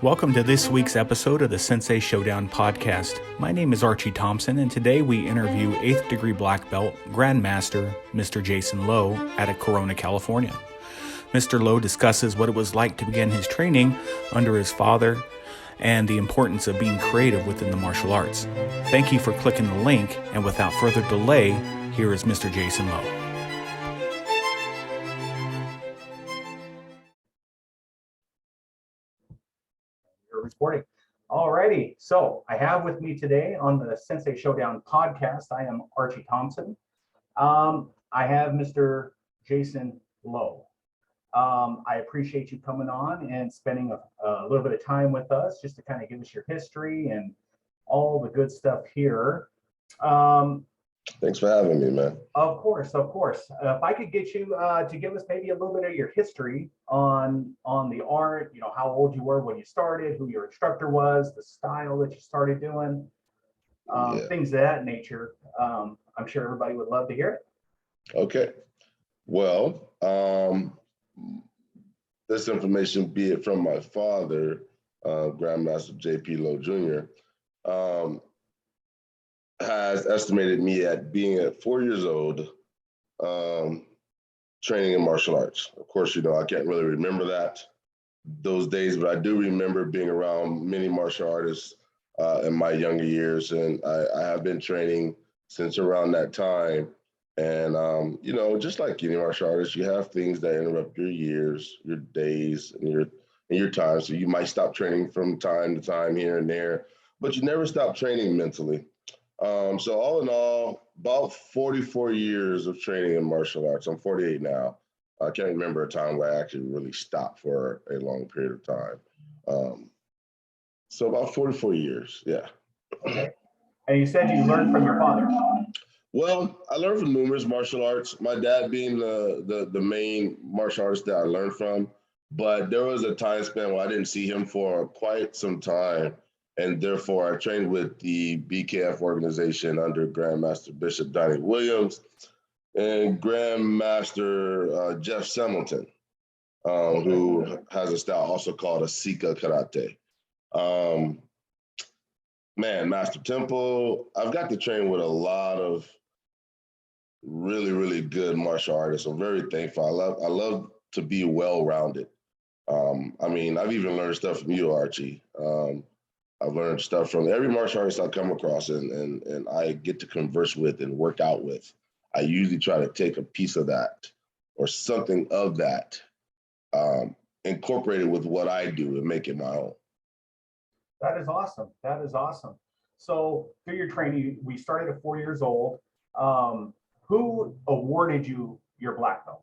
Welcome to this week's episode of the Sensei Showdown podcast. My name is Archie Thompson, and today we interview 8th degree black belt Grandmaster Mr. Jason Lowe out of Corona, California. Mr. Lowe discusses what it was like to begin his training under his father and the importance of being creative within the martial arts. Thank you for clicking the link, and without further delay, here is Mr. Jason Lowe. Recording. Alrighty, so I have with me today on the Sensei Showdown podcast, I am Archie Thompson. I have Mr. Jason Lowe. I appreciate you coming on and spending a little bit of time with us just to kind of give us your history and all the good stuff here. Thanks for having me, man. Of course. If I could get you to give us maybe a little bit of your history on the art, you know, how old you were when you started, who your instructor was, the style that you started doing, things of that nature. I'm sure everybody would love to hear it. Okay. Well, this information, be it from my father, Grandmaster J.P. Lowe Jr., has estimated me at being at 4 years old, training in martial arts. Of course, you know, I can't really remember those days, but I do remember being around many martial artists in my younger years. And I have been training since around that time. And, you know, just like any martial artist, you have things that interrupt your years, your days, and your time. So you might stop training from time to time here and there, but you never stop training mentally. So all in all, about 44 years of training in martial arts. I'm 48 now. I can't remember a time where I actually really stopped for a long period of time. So about 44 years, yeah. Okay. And you said you learned from your father. Well, I learned from numerous martial arts, my dad being the main martial artist that I learned from. But there was a time span where I didn't see him for quite some time. And therefore, I trained with the BKF organization under Grandmaster Bishop Donnie Williams and Grandmaster Jeff Semmelton, who has a style also called a Sika Karate. Man, Master Temple, I've got to train with a lot of really, really good martial artists. I'm very thankful. I love to be well-rounded. I mean, I've even learned stuff from you, Archie. I've learned stuff from every martial artist I come across and I get to converse with and work out with. I usually try to take a piece of that or something of that, incorporate it with what I do and make it my own. That is awesome. So through your training, we started at 4 years old. Who awarded you your black belt?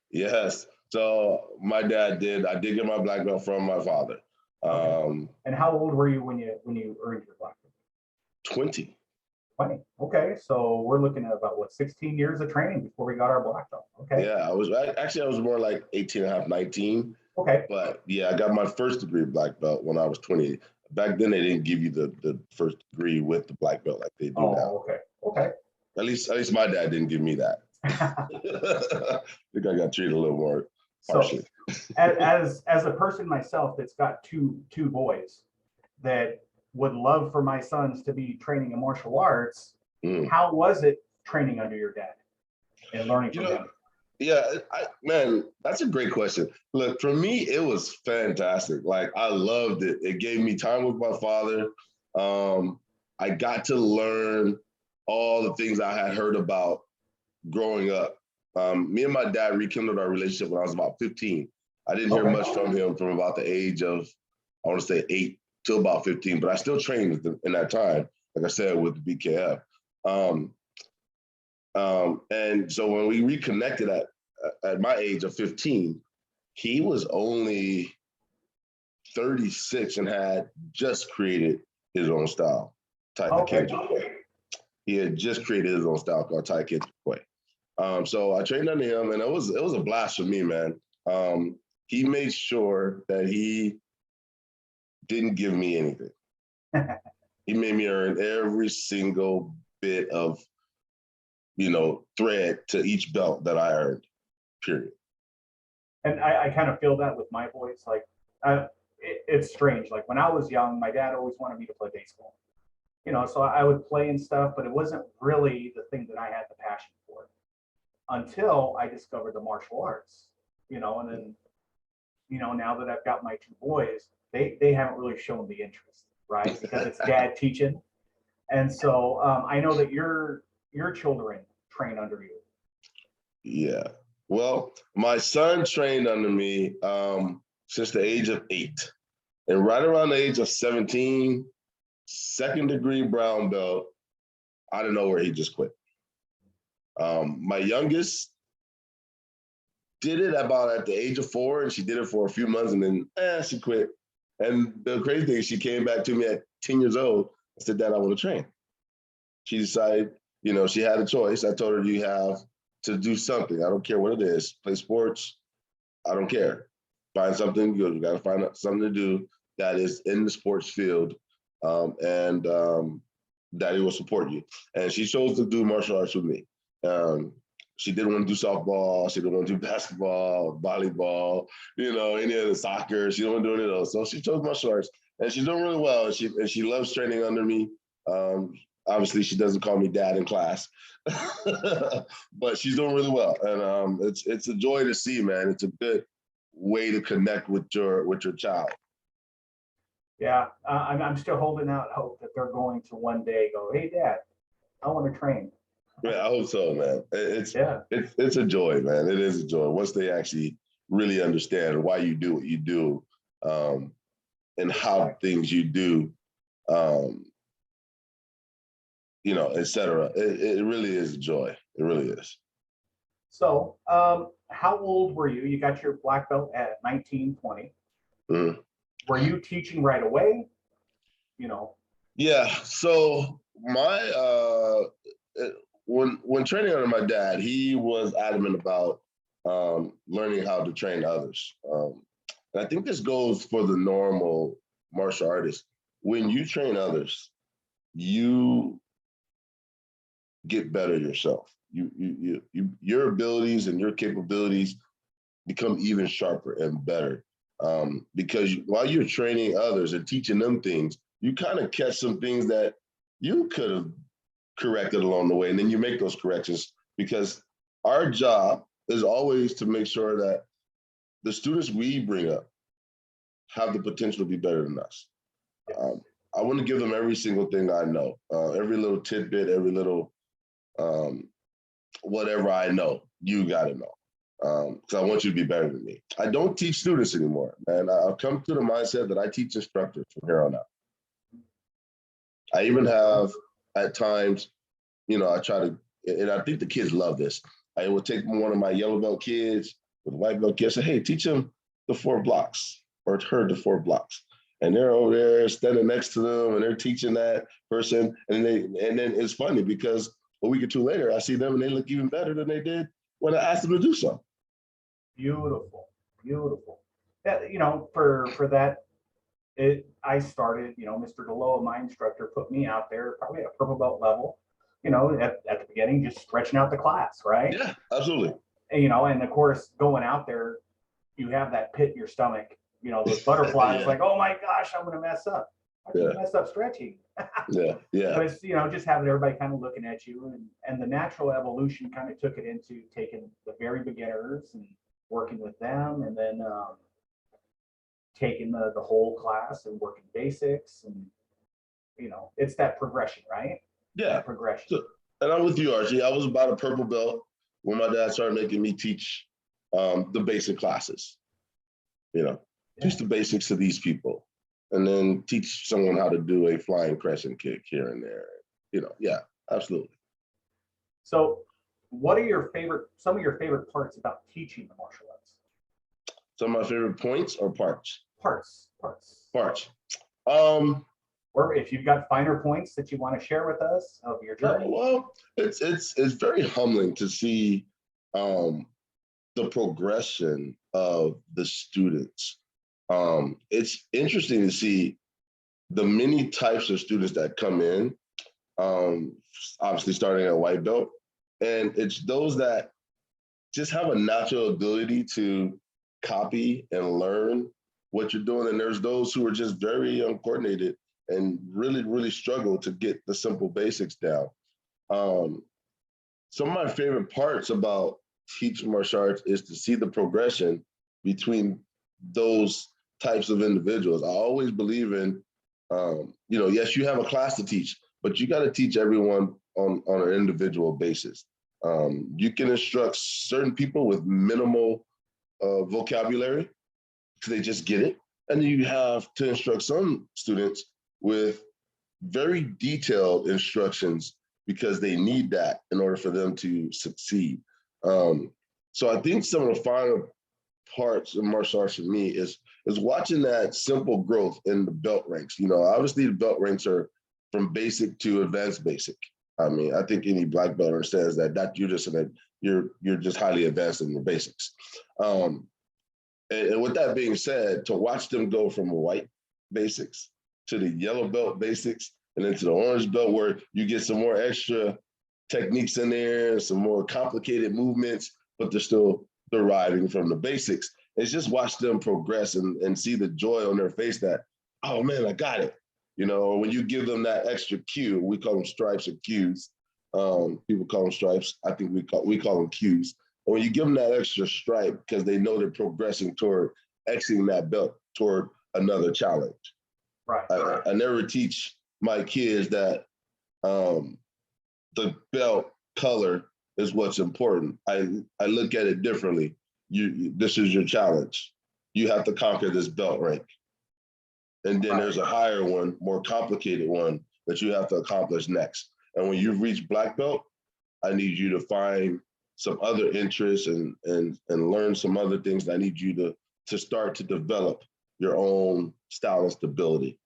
Yes. So my dad did. I did get my black belt from my father. Okay. And how old were you when you earned your black belt? 20. 20. Okay, so we're looking at about 16 years of training before we got our black belt. Okay. Yeah, I was more like 18 and a half, 19. Okay. But yeah, I got my first degree black belt when I was 20. Back then they didn't give you the first degree with the black belt like they do now. Okay. At least my dad didn't give me that. I think I got treated a little more harshly. So, as a person myself that's got two boys that would love for my sons to be training in martial arts, how was it training under your dad and learning from him? Yeah, man, that's a great question. Look, for me, it was fantastic. Like, I loved it. It gave me time with my father. I got to learn all the things I had heard about growing up. Me and my dad rekindled our relationship when I was about 15. I didn't hear much from him from about the age of, I want to say 8 to about 15, but I still trained in that time, like I said, with the BKF. And so when we reconnected at my age of 15, he was only 36 and had just created his own style, Taekwondo. He had just created his own style called Taekwondo. So I trained under him, and it was a blast for me, man. He made sure that he didn't give me anything. He made me earn every single bit of, thread to each belt that I earned, period. And I kind of feel that with my boys. Like it's strange. Like when I was young, my dad always wanted me to play baseball. So I would play and stuff, but it wasn't really the thing that I had the passion for until I discovered the martial arts. And then now that I've got my two boys, they haven't really shown the interest, right? Because it's dad teaching, and so I know that your children train under you. Yeah. Well, my son trained under me since the age of 8. And right around the age of 17, second degree brown belt, I don't know where he just quit. My youngest did it about at the age of 4, and she did it for a few months, and then she quit. And the crazy thing is she came back to me at 10 years old and said, Dad, I want to train. She decided, she had a choice. I told her, you have to do something. I don't care what it is. Play sports. I don't care. Find something good. You got to find something to do that is in the sports field, and Daddy will support you. And she chose to do martial arts with me. She didn't want to do softball. She didn't want to do basketball, volleyball, any of the soccer. She didn't want to do any of those. So she chose martial arts, and she's doing really well. And she loves training under me. Obviously, she doesn't call me dad in class, but she's doing really well. And it's a joy to see, man. It's a good way to connect with your child. Yeah, I'm still holding out hope that they're going to one day go, hey, Dad, I want to train. Yeah, I hope so, man. It's a joy, man. It is a joy once they actually really understand why you do what you do, and how things you do, et cetera. It really is a joy. It really is. So, how old were you? You got your black belt at 19, 20. Mm-hmm. Were you teaching right away? Yeah. So my when training under my dad, he was adamant about learning how to train others. And I think this goes for the normal martial artist. When you train others, you get better yourself. Your abilities and your capabilities become even sharper and better, because while you're training others and teaching them things, you kind of catch some things that you could have corrected along the way, and then you make those corrections, because our job is always to make sure that the students we bring up have the potential to be better than us. I want to give them every single thing I know, every little tidbit, every little whatever I know, you got to know, because I want you to be better than me. I don't teach students anymore, man. I've come to the mindset that I teach instructors from here on out. I even have, at times, I try to, and I think the kids love this. I will take one of my yellow belt kids with white belt kids, say, hey, teach them the 4 blocks, or her the 4 blocks. And they're over there standing next to them, and they're teaching that person. And then it's funny, because a week or 2 later, I see them and they look even better than they did when I asked them to do so. Beautiful. Yeah, for that, I started, Mr. Lowe, my instructor, put me out there probably at purple belt level, at the beginning, just stretching out the class, right? Yeah, absolutely. And of course, going out there, you have that pit in your stomach, those butterflies, Yeah. like, oh my gosh, I'm going to mess up. I'm going to mess up stretching. Yeah. But it's, just having everybody kind of looking at you, and the natural evolution kind of took it into taking the very beginners and working with them, and then taking the whole class and working basics, and it's that progression, right? Yeah. That progression. So, and I'm with you, Archie. I was about a purple belt when my dad started making me teach the basic classes. Teach the basics to these people, and then teach someone how to do a flying crescent kick here and there. Yeah, absolutely. So, what are some of your favorite parts about teaching the martial arts? Some of my favorite points or parts? Parts. Or if you've got finer points that you want to share with us of your journey. Well, it's very humbling to see the progression of the students. It's interesting to see the many types of students that come in, obviously starting at white belt, and it's those that just have a natural ability to copy and learn what you're doing. And there's those who are just very uncoordinated and really, really struggle to get the simple basics down. Some of my favorite parts about teaching martial arts is to see the progression between those types of individuals. I always believe in, yes, you have a class to teach, but you got to teach everyone on an individual basis. You can instruct certain people with minimal vocabulary because they just get it. And you have to instruct some students with very detailed instructions because they need that in order for them to succeed. So I think some of the finer parts of martial arts for me is watching that simple growth in the belt ranks. Obviously the belt ranks are from basic to advanced basic. I mean, I think any black belt understands that you're just highly advanced in the basics. And with that being said, to watch them go from white basics to the yellow belt basics and into the orange belt where you get some more extra techniques in there, some more complicated movements, but they're still deriving from the basics. It's just watch them progress and see the joy on their face that, oh man, I got it. Or when you give them that extra cue, we call them stripes or cues. People call them stripes. I think we call them cues. And when you give them that extra stripe, because they know they're progressing toward exiting that belt toward another challenge. Right. I never teach my kids that the belt color is what's important. I look at it differently. This is your challenge. You have to conquer this belt rank. And then there's a higher one, more complicated one that you have to accomplish next. And when you reach black belt, I need you to find some other interests and learn some other things. I need you to start to develop your own style and stability.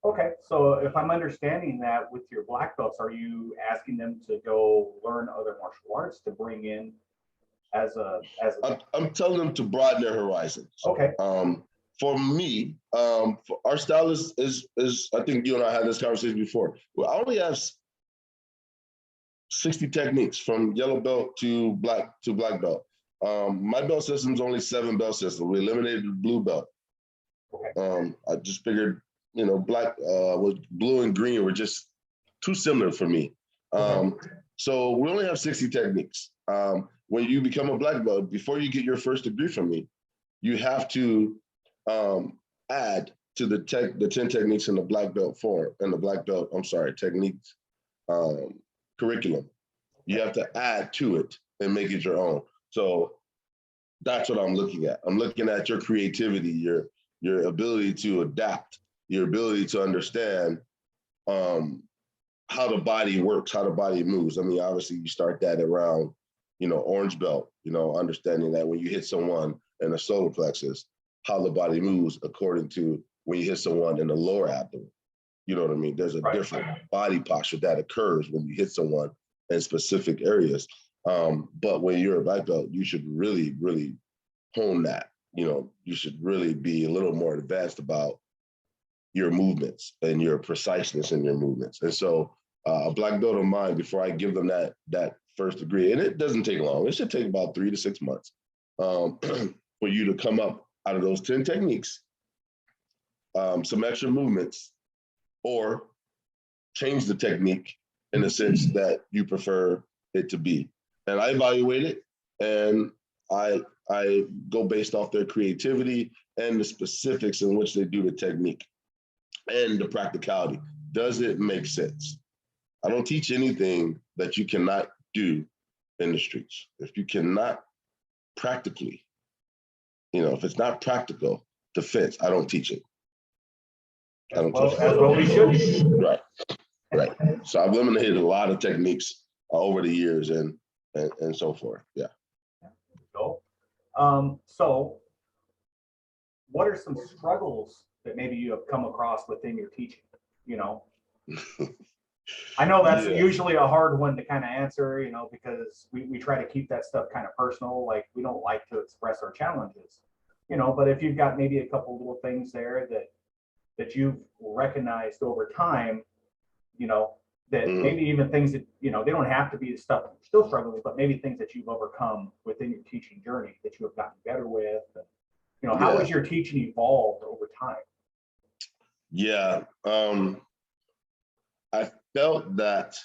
Okay, so if I'm understanding that with your black belts, are you asking them to go learn other martial arts to bring in as a I'm telling them to broaden their horizons. Okay. For me, our style is I think you and I had this conversation before. Well, I only have 60 techniques from yellow belt to black belt. My belt system is only 7 belt systems. We eliminated the blue belt. Okay. I just figured, black was blue and green were just too similar for me. So we only have 60 techniques. When you become a black belt, before you get your first degree from me, you have to add to the 10 techniques in the black belt techniques curriculum. You have to add to it and make it your own. So that's what I'm looking at. I'm looking at your creativity, your ability to adapt, your ability to understand how the body works, how the body moves. I mean, obviously you start that around, orange belt, understanding that when you hit someone in the solar plexus, how the body moves according to when you hit someone in the lower abdomen. You know what I mean? There's a different body posture that occurs when you hit someone in specific areas. But when you're a black belt, you should really, really hone that. You should really be a little more advanced about your movements and your preciseness in your movements. And so a black belt of mine, before I give them that first degree, and it doesn't take long, it should take about 3 to 6 months for you to come up out of those 10 techniques, some extra movements, or change the technique in the sense that you prefer it to be. And I evaluate it, and I go based off their creativity and the specifics in which they do the technique and the practicality. Does it make sense? I don't teach anything that you cannot do in the streets. If you cannot practically, if it's not practical defense, I don't teach it. I don't teach it. As well we should. Right. So I've eliminated a lot of techniques over the years and so forth. Yeah. So what are some struggles that maybe you have come across within your teaching? I know that's usually a hard one to kind of answer, because we try to keep that stuff kind of personal. Like, we don't like to express our challenges, but if you've got maybe a couple little things there that you've recognized over time, that maybe even things that, they don't have to be the stuff that you're still struggling with, but maybe things that you've overcome within your teaching journey that you have gotten better with, how has your teaching evolved over time? Yeah. I felt that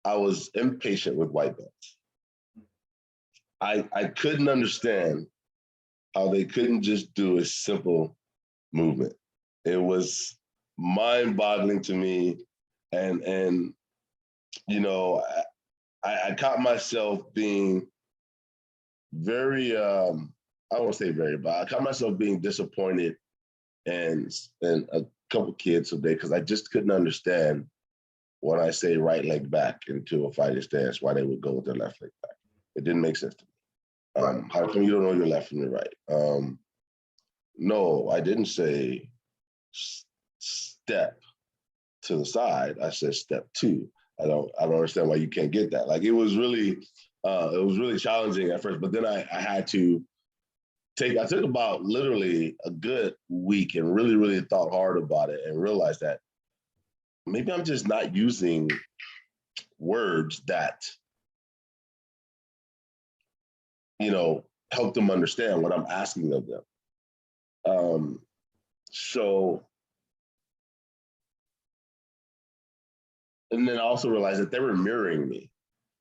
I was impatient with white belts. I couldn't understand how they couldn't just do a simple movement. It was mind-boggling to me. And I caught myself being very, I won't say very, but I caught myself being disappointed and a couple kids today because I just couldn't understand when I say right leg back into a fighting stance, why they would go with their left leg back. It didn't make sense to me. How come you don't know your left from your right? No, I didn't say step to the side. I said step two. I don't understand why you can't get that. Like it was really challenging at first, but then I had to I took about literally a good week and really, really thought hard about it and realized that maybe I'm just not using words that, help them understand what I'm asking of them. And then I also realized that they were mirroring me.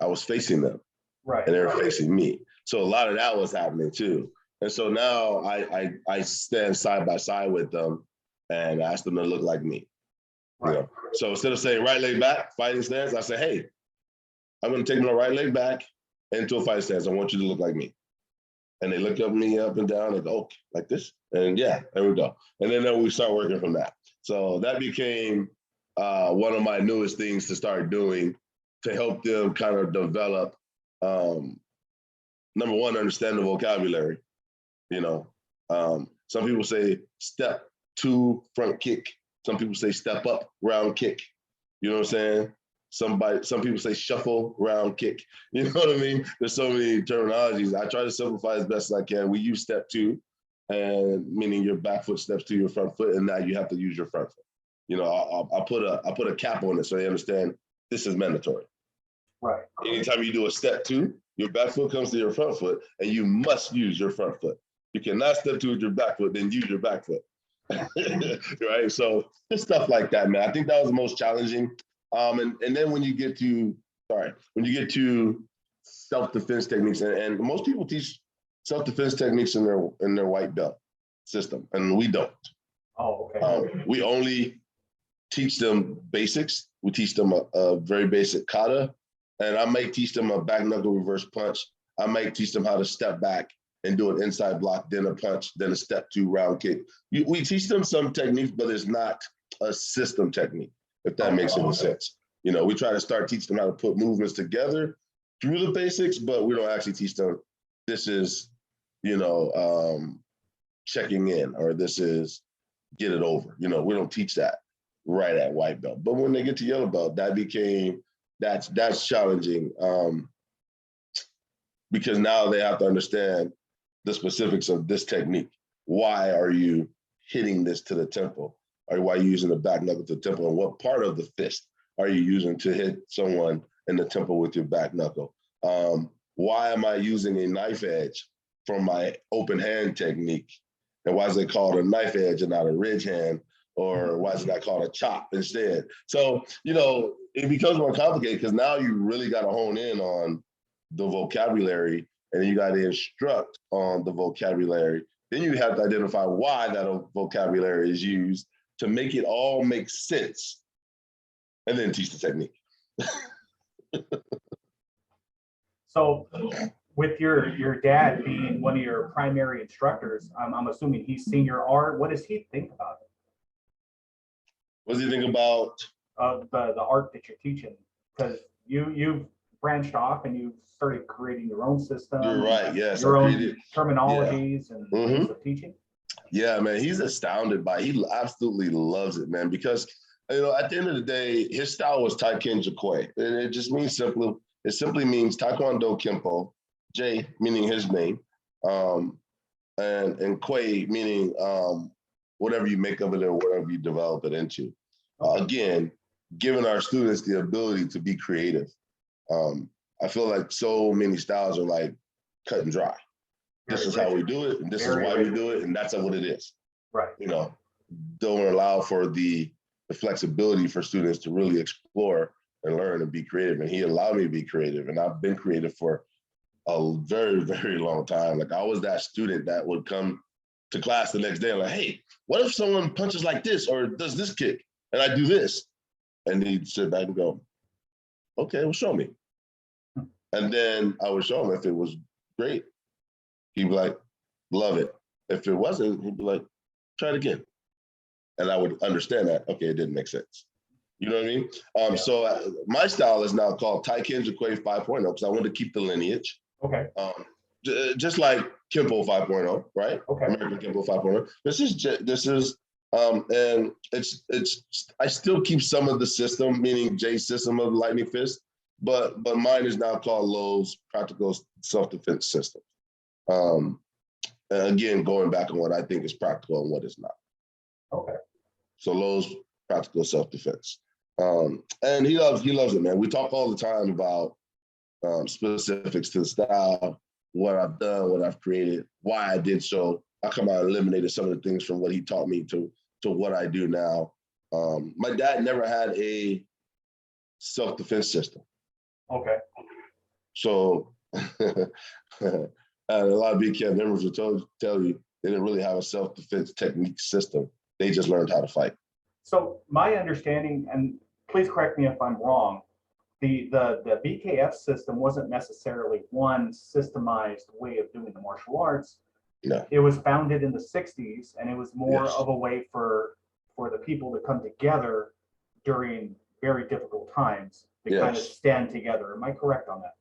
I was facing them, right, and they were facing me. So a lot of that was happening too. And so now I stand side by side with them and ask them to look like me. right. So instead of saying right leg back, fighting stance, I say, hey, I'm going to take my right leg back into a fighting stance. I want you to look like me. And they look at me up and down and go, okay, like this. And yeah, there we go. And then we start working from that. So that became one of my newest things to start doing to help them kind of develop, number one, understand the vocabulary. Some people say step two, front kick. Some people say step up, round kick. You know what I'm saying? Some people say shuffle, round kick. You know what I mean? There's so many terminologies. I try to simplify as best as I can. We use step two, and meaning your back foot steps to your front foot, and now you have to use your front foot. I'll put a cap on it so they understand this is mandatory. Right. Anytime you do a step two, your back foot comes to your front foot, and you must use your front foot. You cannot step two with your back foot, then use your back foot. Right? So just stuff like that, man. I think that was the most challenging. And then when you get to self-defense techniques, and most people teach self-defense techniques in their white belt system, and we don't. Oh, okay. We only teach them basics. We teach them a very basic kata, and I might teach them a back knuckle reverse punch. I might teach them how to step back and do an inside block, then a punch, then a step two round kick. We teach them some techniques, but it's not a system technique, if that makes any sense. We try to start teaching them how to put movements together through the basics, but we don't actually teach them this is, checking in, or this is get it over. We don't teach that right at white belt. But when they get to yellow belt, that's challenging because now they have to understand the specifics of this technique. Why are you hitting this to the temple? Or why are you using the back knuckle to the temple? And what part of the fist are you using to hit someone in the temple with your back knuckle? Why am I using a knife edge from my open hand technique? And why is it called a knife edge and not a ridge hand? Or why is it not called a chop instead? So, it becomes more complicated because now you really got to hone in on the vocabulary, and then you got to instruct on the vocabulary. Then you have to identify why that vocabulary is used to make it all make sense, and then teach the technique. So with your dad being one of your primary instructors, I'm assuming he's seen your art. What does he think about it? What does he think about? The art that you're teaching? Because you've branched off and you've started creating your own system. You're right, yes. Your own terminologies and ways of teaching. Yeah, man, he's astounded by it. He absolutely loves it, man, because at the end of the day, his style was Taiken Jikoi. And it just means simply means Taekwondo Kempo, J meaning his name, and Kwei meaning whatever you make of it or whatever you develop it into. Again, giving our students the ability to be creative. I feel like so many styles are like cut and dry. This Very is how we rigid. do it, and this is Very why we rigid. do it, and that's what it is. Right. You know, don't allow for the flexibility for students to really explore and learn and be creative. And he allowed me to be creative, and I've been creative for a very, very long time. Like I was that student that would come to class the next day and like, hey, what if someone punches like this or does this kick and I do this? And he'd sit back and go, okay, well, show me. And then I would show him if it was great. He'd be like, love it. If it wasn't, he'd be like, try it again. And I would understand that, okay, it didn't make sense. You know what I mean? Yeah. So my style is now called Taiken's Equate 5.0 because I want to keep the lineage. Okay. Just like Kempo 5.0, right? Okay. American Kempo 5.0. This is and it's I still keep some of the system, meaning Jay's system of lightning fist, but mine is now called Lowe's practical self-defense system. Again, going back on what I think is practical and what is not. Okay. So Lowe's practical self-defense. And he loves it, man. We talk all the time about specifics to the style, what I've done, what I've created, why I did so. How come I eliminated some of the things from what he taught me to what I do now. My dad never had a self-defense system. Okay. So and a lot of BKF members will tell you they didn't really have a self-defense technique system. They just learned how to fight. So my understanding, and please correct me if I'm wrong, the BKF system wasn't necessarily one systemized way of doing the martial arts. No. It was founded in the 60s, and it was more of a way for the people to come together during very difficult times to kind of stand together. Am I correct on that?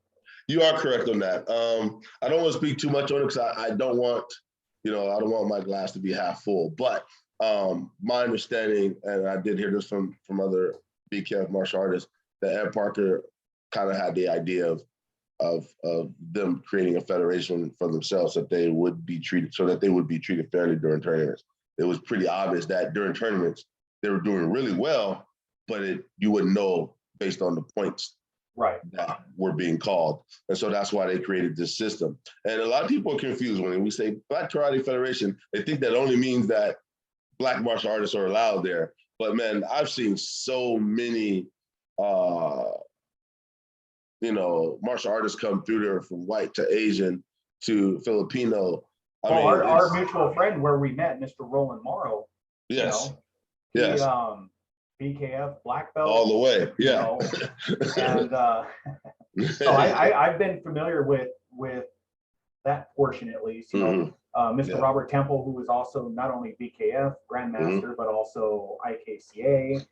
You are correct on that. I don't want to speak too much on it because I don't want, I don't want my glass to be half full. But my understanding, and I did hear this from other BKF martial artists, that Ed Parker kind of had the idea of them creating a federation for themselves that they would be treated fairly during tournaments. It was pretty obvious that during tournaments they were doing really well, but you wouldn't know based on the points that were being called. And so that's why they created this system. And a lot of people are confused when we say Black Karate Federation. They think that only means that Black martial artists are allowed there. But man, I've seen so many martial artists come through there from white to Asian to Filipino. Our mutual friend where we met, Mr. Roland Morrow. Yes. He, BKF black belt. All the way. Yeah. And so I've been familiar with that portion at least. Mr. Robert Temple, who was also not only BKF Grandmaster, but also IKCA.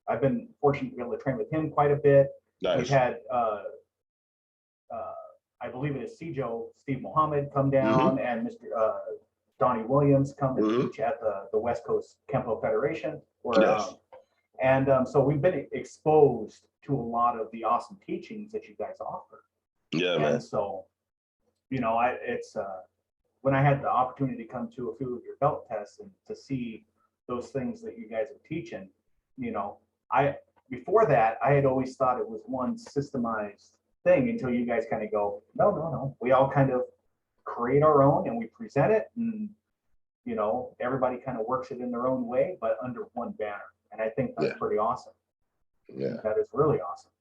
I've been fortunate to be able to train with him quite a bit. Nice. We've had, I believe it is Sijo Steve Muhammad come down and Mr. Donnie Williams come and teach at the West Coast Kempo Federation. So we've been exposed to a lot of the awesome teachings that you guys offer. Yeah, man. And so, it's when I had the opportunity to come to a few of your belt tests and to see those things that you guys are teaching, before that, I had always thought it was one systemized thing until you guys kind of go, no. We all kind of create our own and we present it, and everybody kind of works it in their own way, but under one banner. And I think that's pretty awesome. Yeah, that is really awesome.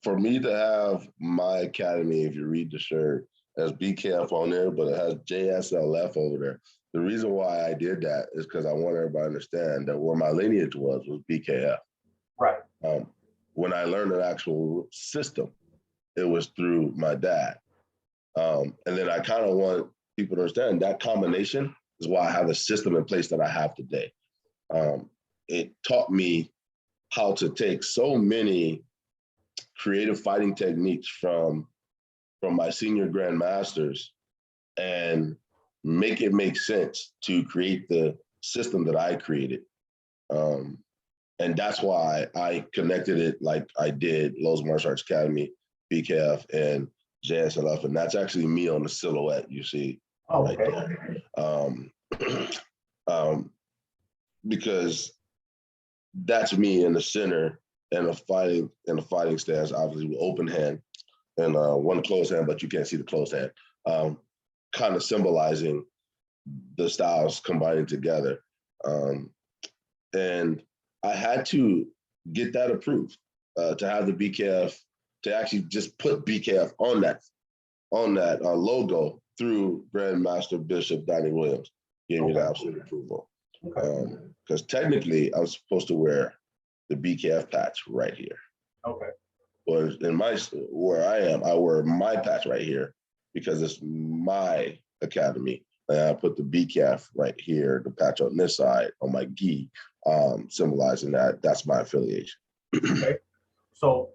For me to have my academy, if you read the shirt, has BKF on there, but it has JSLF over there. The reason why I did that is because I want everybody to understand that where my lineage was BKF. Right. When I learned an actual system, it was through my dad. And then I kind of want people to understand that combination is why I have the system in place that I have today. It taught me how to take so many creative fighting techniques from my senior grandmasters and make it make sense to create the system that I created. And that's why I connected it like I did Lowe's Martial Arts Academy, BKF, and JSLF. And that's actually me on the silhouette you see there. Because that's me in the center and a fighting stance, obviously with open hand and one closed hand, but you can't see the closed hand. kind of symbolizing the styles combining together. And I had to get that approved to have the BKF, to actually just put BKF on that logo through Grandmaster Bishop Donnie Williams. Gave me the absolute approval. Because technically, I'm supposed to wear the BKF patch right here. Okay. But where I am, I wear my patch right here because it's my academy. And I put the BKF right here, the patch on this side, on my gi, symbolizing that's my affiliation. Okay. So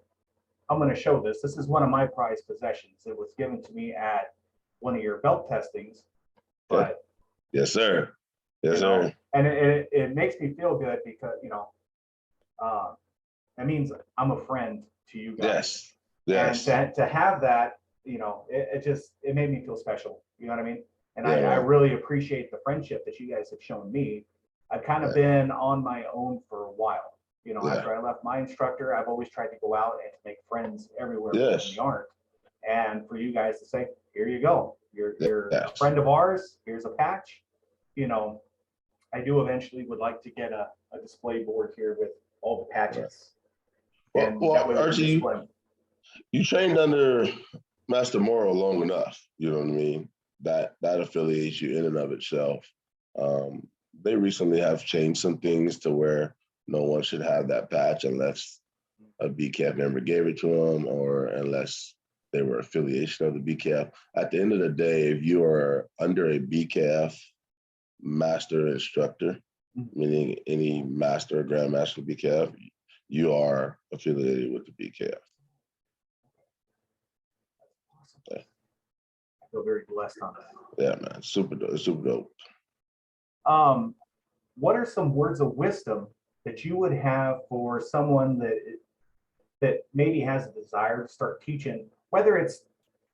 I'm going to show this. This is one of my prized possessions. It was given to me at one of your belt testings. But yes, sir. Yes, sir. And it makes me feel good because, that means I'm a friend to you guys. Yes. And to have that, it made me feel special. You know what I mean? And Yeah, I really appreciate the friendship that you guys have shown me. I've kind of been on my own for a while. After I left my instructor, I've always tried to go out and to make friends everywhere in the art. And for you guys to say, here you go, you're a friend of ours, here's a patch. I do eventually would like to get a display board here with all the patches. Well, Archie, you trained under Master Morrow long enough, you know what I mean? That affiliates you in and of itself. They recently have changed some things to where no one should have that patch unless a BKF member gave it to them or unless they were affiliation of the BKF. At the end of the day, if you are under a BKF master instructor, meaning any master or grandmaster of BKF, you are affiliated with the BKF. Awesome. I feel very blessed on that. Yeah, man, super dope. What are some words of wisdom that you would have for someone that maybe has a desire to start teaching, whether it's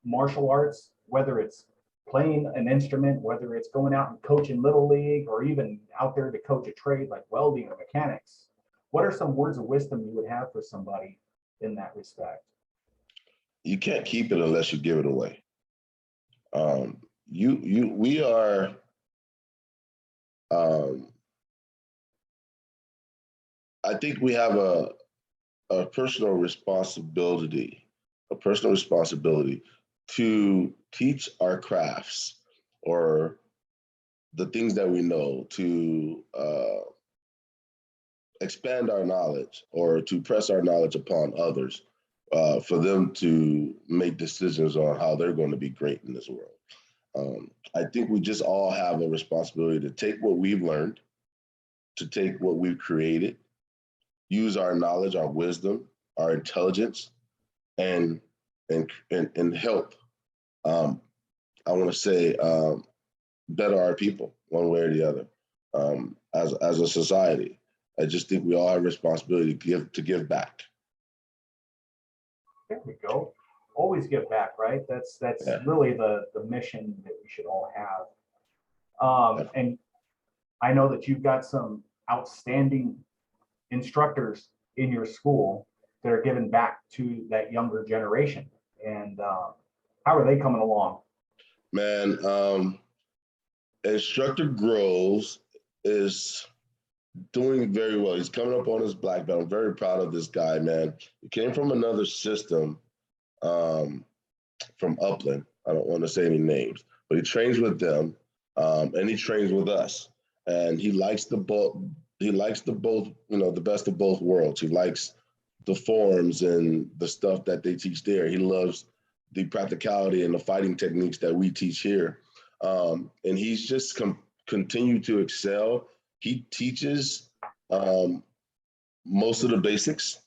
martial arts, whether it's playing an instrument, whether it's going out and coaching Little League, or even out there to coach a trade like welding or mechanics? What are some words of wisdom you would have for somebody in that respect? You can't keep it unless you give it away. We are, I think we have a personal responsibility to teach our crafts or the things that we know, to expand our knowledge or to press our knowledge upon others for them to make decisions on how they're going to be great in this world. I think we just all have a responsibility to take what we've learned, to take what we've created, use our knowledge, our wisdom, our intelligence, and help. I want to say better our people one way or the other as a society. I just think we all have a responsibility to give back. There we go. Always give back, right? That's really the mission that we should all have. And I know that you've got some outstanding instructors in your school that are giving back to that younger generation. And how are they coming along? Man, Instructor Groves is doing very well. He's coming up on his black belt. I'm very proud of this guy, man. He came from another system from Upland. I don't want to say any names, but he trains with them and he trains with us. And he likes the both, the best of both worlds. He likes the forms and the stuff that they teach there. He loves the practicality and the fighting techniques that we teach here. And he's just continued to excel. He teaches most of the basics.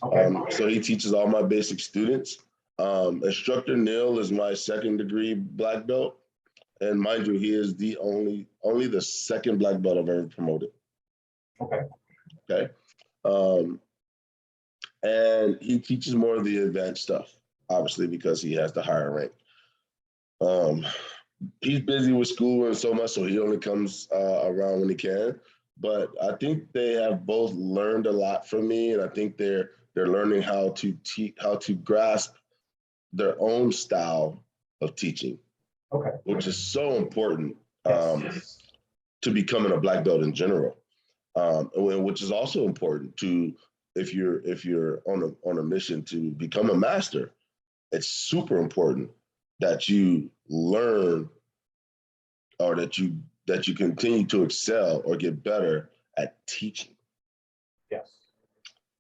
Okay. So he teaches all my basic students. Instructor Neil is my second degree black belt. And mind you, he is only the second black belt I've ever promoted. Okay. And he teaches more of the advanced stuff, obviously, because he has the higher rank. He's busy with school and so much, so he only comes around when he can. But I think they have both learned a lot from me, and I think they're learning how to grasp their own style of teaching Okay. which is so important Yes. to becoming a black belt in general, which is also important to if you're on a mission to become a master. It's super important that you learn or that you continue to excel or get better at teaching. Yes.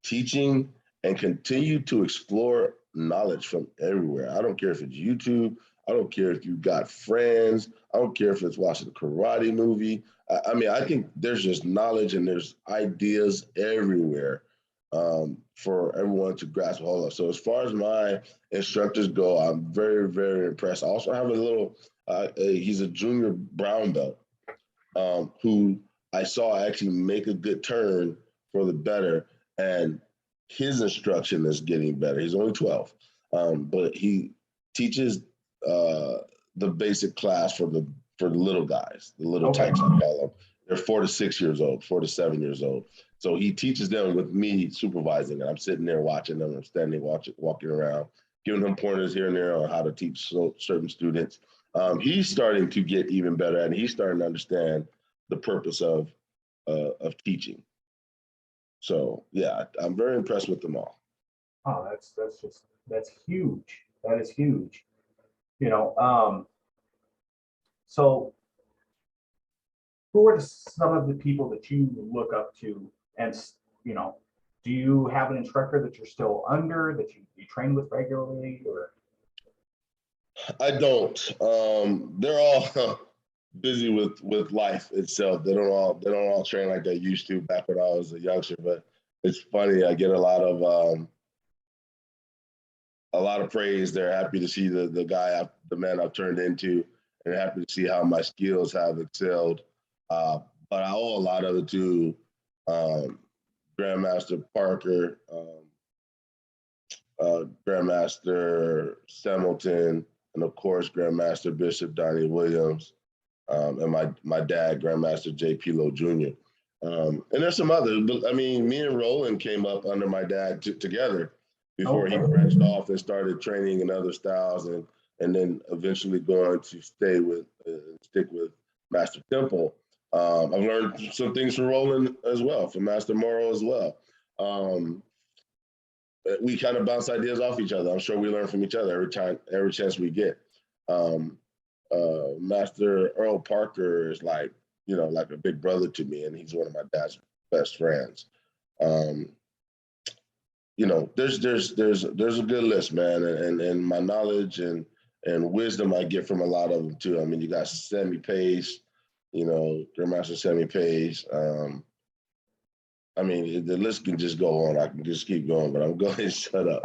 Teaching and continue to explore knowledge from everywhere. I don't care if it's YouTube. I don't care if you got friends. I don't care if it's watching a karate movie. I mean, I think there's just knowledge and there's ideas everywhere for everyone to grasp a hold of. So as far as my instructors go, I'm very, very impressed. I also have a little, he's a junior brown belt who I saw actually make a good turn for the better. And his instruction is getting better. He's only 12, but he teaches the basic class for the little guys, the little tanks, I call them. They're 4 to 6 years old, 4 to 7 years old. So he teaches them with me supervising, and I'm sitting there watching them. I'm standing, walking around, giving them pointers here and there on how to teach certain students. He's starting to get even better, and he's starting to understand the purpose of teaching. So yeah, I'm very impressed with them all. Oh, that's huge. That is huge. So who are some of the people that you look up to, and do you have an instructor that you're still under, that you train with regularly, or? I don't. They're all busy with life itself. They don't all train like they used to back when I was a youngster. But it's funny. I get a lot of praise. They're happy to see the man I've turned into, and happy to see how my skills have excelled. But I owe a lot of it to Grandmaster Parker, Grandmaster Semilton, and of course Grandmaster Bishop Donnie Williams, and my dad, Grandmaster J.P. Lowe Jr. And there's some others, but I mean, me and Roland came up under my dad together before he branched off and started training in other styles, and then eventually going to stick with Master Temple. I've learned some things from Roland as well, from Master Morrow as well. We kind of bounce ideas off each other. I'm sure we learn from each other every chance we get. Master Earl Parker is like a big brother to me, and he's one of my dad's best friends. There's a good list, man, and my knowledge and wisdom I get from a lot of them too. I mean, you got Sammy Pace, Grandmaster Sammy Pace. I mean, the list can just go on. I can just keep going, but I'm going to shut up.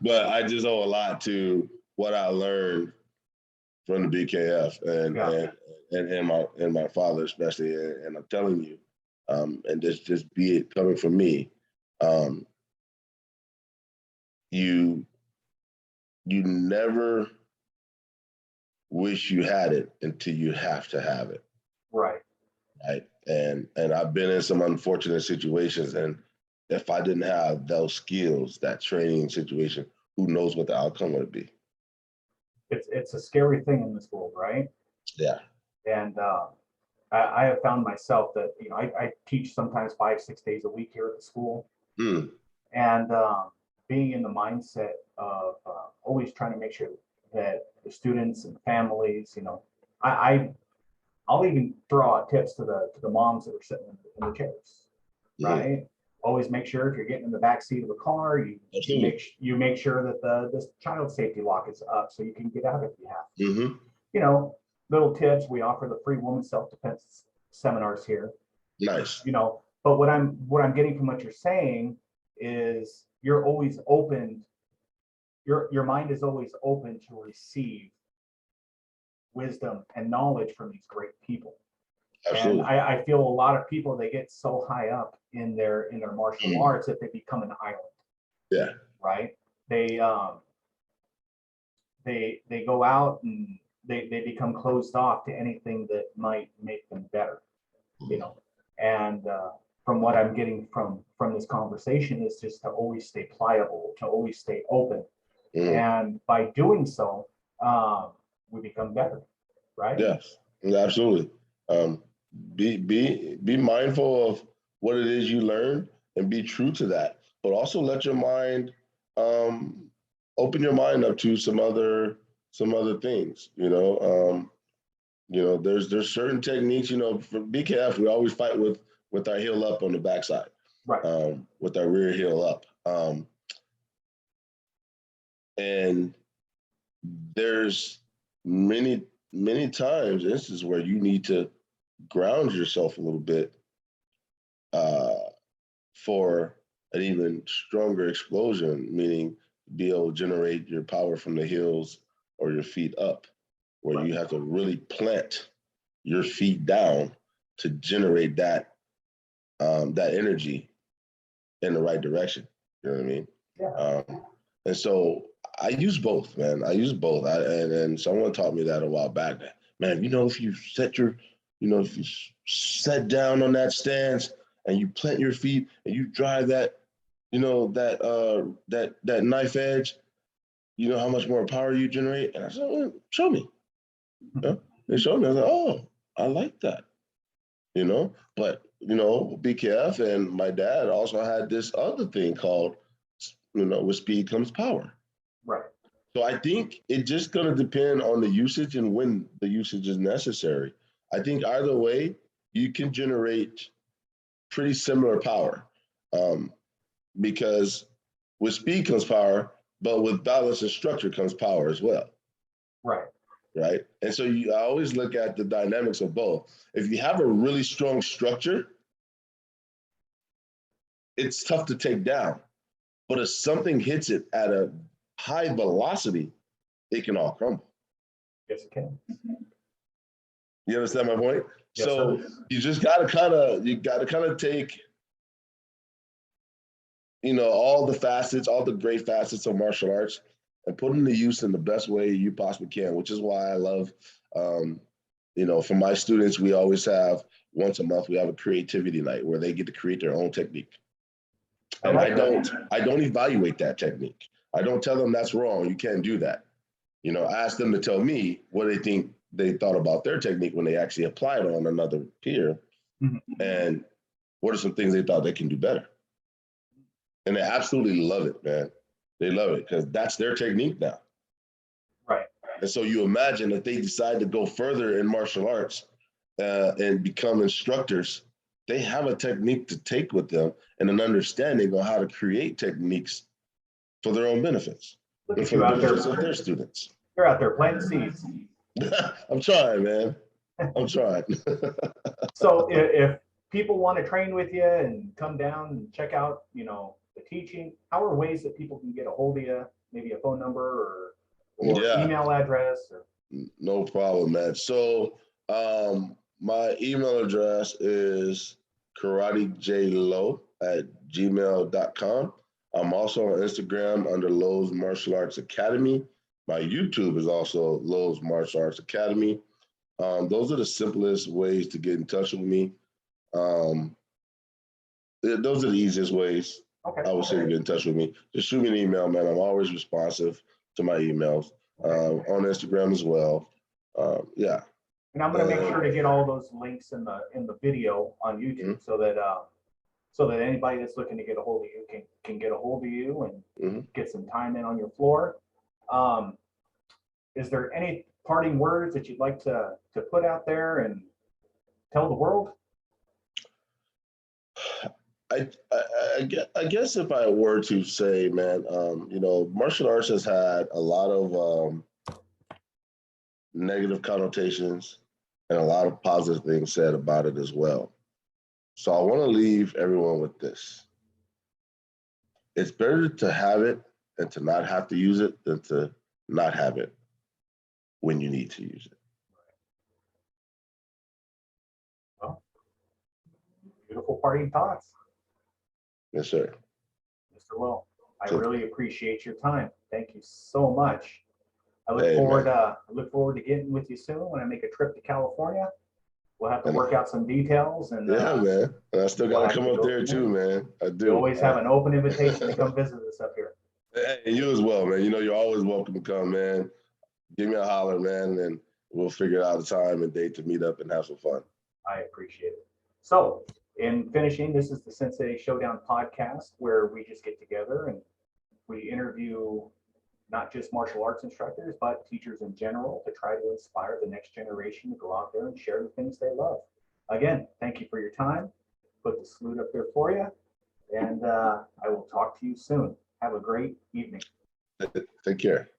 but I just owe a lot to what I learned from the BKF and my father especially. And I'm telling you, and just be it coming from me, you never wish you had it until you have to have it. Right. Right. And I've been in some unfortunate situations, and if I didn't have those skills, that training situation, who knows what the outcome would be. It's a scary thing in this world, right? Yeah. And I have found myself that I teach sometimes 5-6 days a week here at the school, and being in the mindset of always trying to make sure that the students and families, I'll even throw out tips to the moms that are sitting in the chairs, right? Always make sure if you're getting in the back seat of a car, you make sure that this child safety lock is up so you can get out if you have to. Little tips. We offer the free women's self-defense seminars here. Nice. But what I'm getting from what you're saying is you're always open. Your mind is always open to receive wisdom and knowledge from these great people. Absolutely. And I feel a lot of people, they get so high up in their martial arts that they become an island. Yeah. Right. They go out and they become closed off to anything that might make them better. And from what I'm getting from this conversation is just to always stay pliable, to always stay open. And by doing so, we become better, right? Yes, absolutely. Be mindful of what it is you learn and be true to that, but also let your mind open your mind up to some other things. There's certain techniques. For BKF, we always fight with our heel up on the backside, Right. with our rear heel up, and there's many times instances where you need to ground yourself a little bit for an even stronger explosion, meaning be able to generate your power from the heels or your feet up, where you have to really plant your feet down to generate that energy in the right direction. You know what I mean? Yeah. And so I use both, man. I use both. And someone taught me that a while back. Man, if you if you set down on that stance and you plant your feet and you drive that, that knife edge, you know how much more power you generate? And I said, well, show me. They showed me. I was like, oh, I like that. But BKF and my dad also had this other thing called, with speed comes power. Right. So I think it's just going to depend on the usage and when the usage is necessary. I think either way, you can generate pretty similar power, because with speed comes power, but with balance and structure comes power as well. Right. Right. And so I always look at the dynamics of both. If you have a really strong structure, it's tough to take down. But if something hits it at a high velocity, it can all crumble. Yes, it can. You understand my point? Yes, so sir. you just gotta kind of take, all the great facets of martial arts and put them to use in the best way you possibly can, which is why I love, for my students, we always have once a month, we have a creativity night where they get to create their own technique. And I don't evaluate that technique. I don't tell them that's wrong. You can't do that. I ask them to tell me what they think they thought about their technique when they actually applied it on another peer, and what are some things they thought they can do better. And they absolutely love it, man. They love it because that's their technique now. Right. And so you imagine if they decide to go further in martial arts and become instructors, they have a technique to take with them and an understanding on how to create techniques for their own benefits and for the benefits of their students. You're out there planting seeds. I'm trying, man. I'm trying. So if people want to train with you and come down and check out, the teaching, how are ways that people can get a hold of you? Maybe a phone number or email address? No problem, man. So my email address is karatejlowe@gmail.com. I'm also on Instagram under Lowe's Martial Arts Academy. My YouTube is also Lowe's Martial Arts Academy. Those are the simplest ways to get in touch with me. Those are the easiest ways, I would say, to get in touch with me. Just shoot me an email, man. I'm always responsive to my emails. On Instagram as well. Yeah. And I'm going to make sure to get all those links in the video on YouTube, so that anybody that's looking to get a hold of you can get a hold of you and get some time in on your floor. Is there any parting words that you'd like to put out there and tell the world? I guess if I were to say, man, martial arts has had a lot of negative connotations and a lot of positive things said about it as well. So I want to leave everyone with this. It's better to have it and to not have to use it than to not have it when you need to use it. Well, beautiful parting thoughts. Yes, sir. Mr. Lowe, I really appreciate your time. Thank you so much. I look forward to getting with you soon when I make a trip to California. We'll have to work out some details. And man. And I still got to come up there too, man. I do. You always have an open invitation to come visit us up here. Hey, you as well, man. You're always welcome to come, man. give me a holler, man, and we'll figure out a time and date to meet up and have some fun. I appreciate it. So in finishing, this is the Sensei Showdown podcast where we just get together and we interview not just martial arts instructors, but teachers in general to try to inspire the next generation to go out there and share the things they love. Again, thank you for your time. Put the salute up there for you. And I will talk to you soon. Have a great evening. Take care.